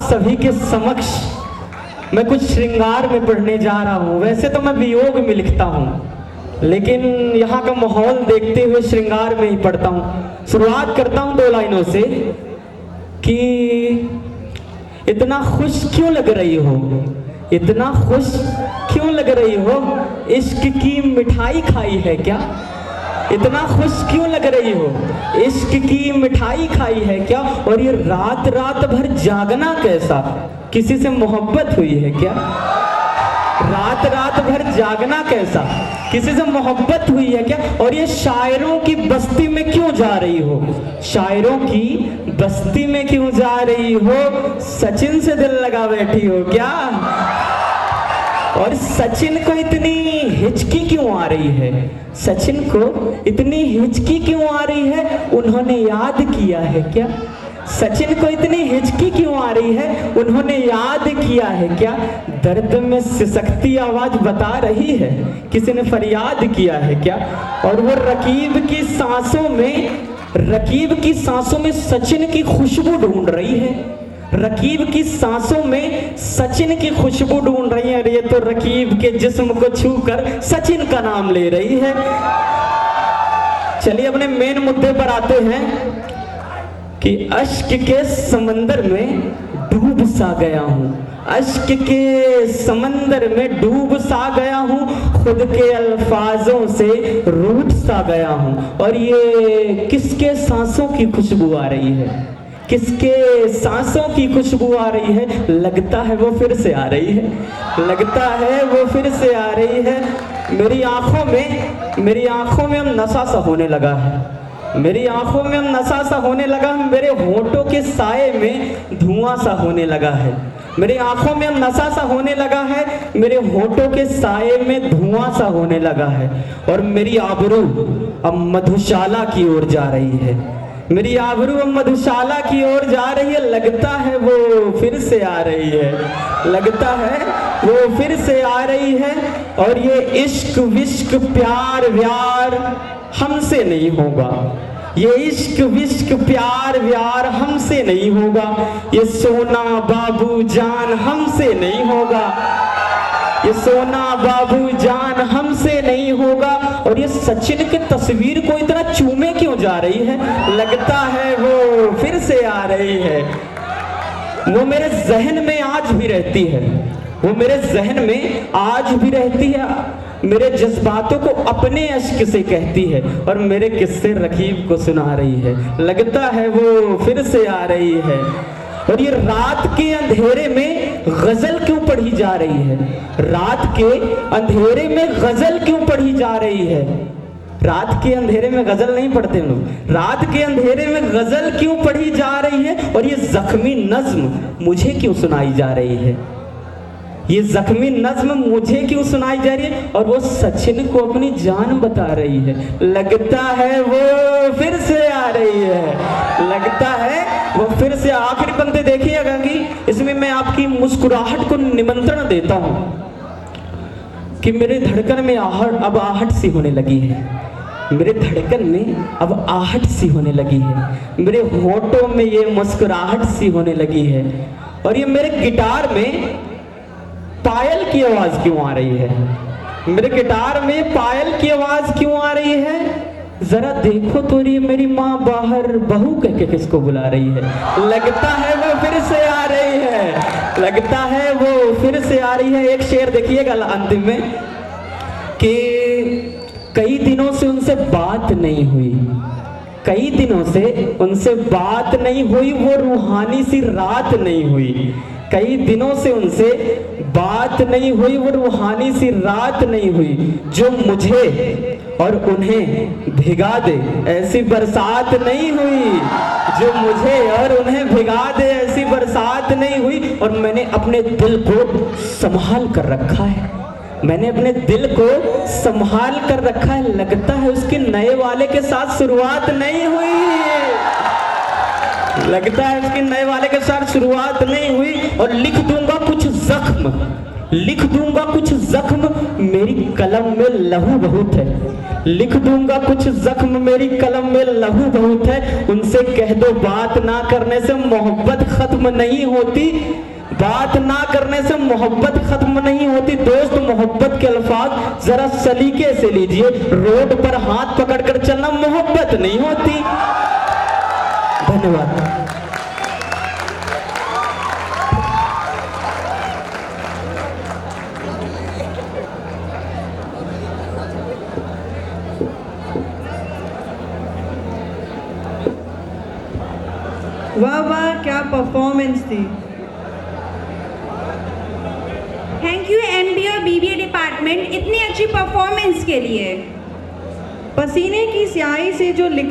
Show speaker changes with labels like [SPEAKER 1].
[SPEAKER 1] सभी के समक्ष मैं कुछ श्रृंगार में पढ़ने जा रहा हूँ। वैसे तो मैं वियोग में लिखता हूँ, लेकिन यहाँ का माहौल देखते हुए श्रृंगार में ही पढ़ता हूँ। शुरुआत करता हूँ 2 लाइनों से कि इतना खुश क्यों लग रही हो, इतना खुश क्यों लग रही हो, इश्क की मिठाई खाई है क्या? इतना खुश क्यों लग रही हो, इश्क की मिठाई खाई है क्या? और ये रात रात भर जागना कैसा, किसी से मोहब्बत हुई है क्या? रात रात भर जागना कैसा, किसी से मोहब्बत हुई है क्या? और ये शायरों की बस्ती में क्यों जा रही हो, शायरों की बस्ती में क्यों जा रही हो? सचिन से दिल लगा बैठी हो क्या? और सचिन को इतनी हिचकी क्यों आ रही है, सचिन को इतनी हिचकी क्यों आ रही है? उन्होंने याद किया है क्या? सचिन को इतनी हिचकी क्यों आ रही है? उन्होंने याद किया है क्या? दर्द में सिसकती आवाज बता रही है, किसी ने फरियाद किया है क्या? और वो रकीब की सांसों में सचिन की खुशबू ढूंढ रही है, रकीब की सांसों में सचिन की खुशबू ढूंढ रही है। और ये तो रकीब के जिस्म को छूकर सचिन का नाम ले रही है। चलिए अपने मेन मुद्दे पर आते हैं कि अश्क के समंदर में डूब सा गया हूँ, अश्क के समंदर में डूब सा गया हूँ, खुद के अल्फाजों से रूठ सा गया हूँ। और ये किसके सांसों की खुशबू आ रही है, किसके सांसों की खुशबू आ रही है? लगता है वो फिर से आ रही है, लगता है वो फिर से आ रही है। मेरी आंखों में अब नशा सा होने लगा है, मेरी आंखों में अब नशा सा होने लगा है, मेरे होठों के साए में धुआं सा होने लगा है, मेरी आंखों में अब नशा सा होने लगा है, मेरे होठों के साए में धुआं सा होने लगा है। और मेरी आबरू अब मधुशाला की ओर जा रही है, मेरी आबरू अब मधुशाला की ओर जा रही है। लगता है वो फिर से आ रही है, लगता है वो फिर से आ रही है। और ये इश्क विश्क प्यार व्यार हमसे नहीं होगा, ये इश्क विश्क प्यार व्यार हमसे नहीं होगा, ये सोना बाबू जान हमसे नहीं होगा, ये सोना बाबू जान हमसे नहीं होगा। और ये सचिन की तस्वीर को इतना चूमे क्यों जा रही है? लगता है वो फिर से आ रही है। वो मेरे जहन में आज भी रहती है, वो मेरे जहन में आज भी रहती है, मेरे जज्बातों को अपने अश्क से कहती है और मेरे किस्से रकीब को सुना रही है। लगता है वो फिर से आ रही है। और ये रात के अंधेरे में गजल क्यों पढ़ी जा रही है, रात के अंधेरे में गजल क्यों पढ़ी जा रही है? रात के अंधेरे में गजल नहीं पढ़ते लोग, रात के अंधेरे में गजल क्यों पढ़ी जा रही है? और ये जख्मी नज्म मुझे क्यों सुनाई जा रही है, ये जख्मी नज्म मुझे क्यों सुनाई जा रही है? और वो सचिन को अपनी जान बता रही है। लगता है वो फिर से आ रही है, लगता है वो फिर से। आखिरी पंक्ति देखिएगा कि इसमें मैं आपकी मुस्कुराहट को निमंत्रण देता हूं कि मेरे धड़कन में अब आहट सी होने लगी है, मेरे धड़कन में अब आहट सी होने लगी है, मेरे होठों में ये मुस्कुराहट सी होने लगी है। और ये मेरे गिटार में पायल की आवाज क्यों आ रही है, मेरे गिटार में पायल की आवाज क्यों आ रही है? जरा देखो तो ये मेरी माँ बाहर बहू कह के किसको बुला रही है। लगता है वो फिर से आ रही है, लगता है वो फिर से आ रही है। एक शेर देखिएगा अंतिम में कि कई दिनों से उनसे बात नहीं हुई, कई दिनों से उनसे बात नहीं हुई, वो रूहानी सी रात नहीं हुई, कई दिनों से उनसे बात नहीं हुई, वो रूहानी सी रात नहीं हुई, जो मुझे और उन्हें भिगा दे ऐसी बरसात नहीं हुई, जो मुझे और उन्हें भिगा दे ऐसी बरसात नहीं हुई। और मैंने अपने दिल को संभाल कर रखा है, मैंने अपने दिल को संभाल कर रखा है। लगता है उसके नए वाले के साथ शुरुआत नहीं हुई, लगता है उसके नए वाले के साथ शुरुआत नहीं हुई। और लिख दूंगा कुछ जख्म, लिख दूंगा कुछ जख्म मेरी कलम में लहू बहुत है, लिख दूंगा कुछ जख्म मेरी कलम में लहू बहुत है। उनसे कह दो बात ना करने से मोहब्बत खत्म नहीं होती, बात ना करने से मोहब्बत खत्म नहीं होती। दोस्त मोहब्बत के अल्फाज जरा सलीके से लीजिए, रोड पर हाथ पकड़कर चलना मोहब्बत नहीं होती। धन्यवाद।
[SPEAKER 2] वाह वाह, क्या परफॉर्मेंस थी।
[SPEAKER 3] थैंक यू एमबीए और बीबीए डिपार्टमेंट इतनी अच्छी परफॉर्मेंस के लिए।
[SPEAKER 2] पसीने की स्याही से जो लिख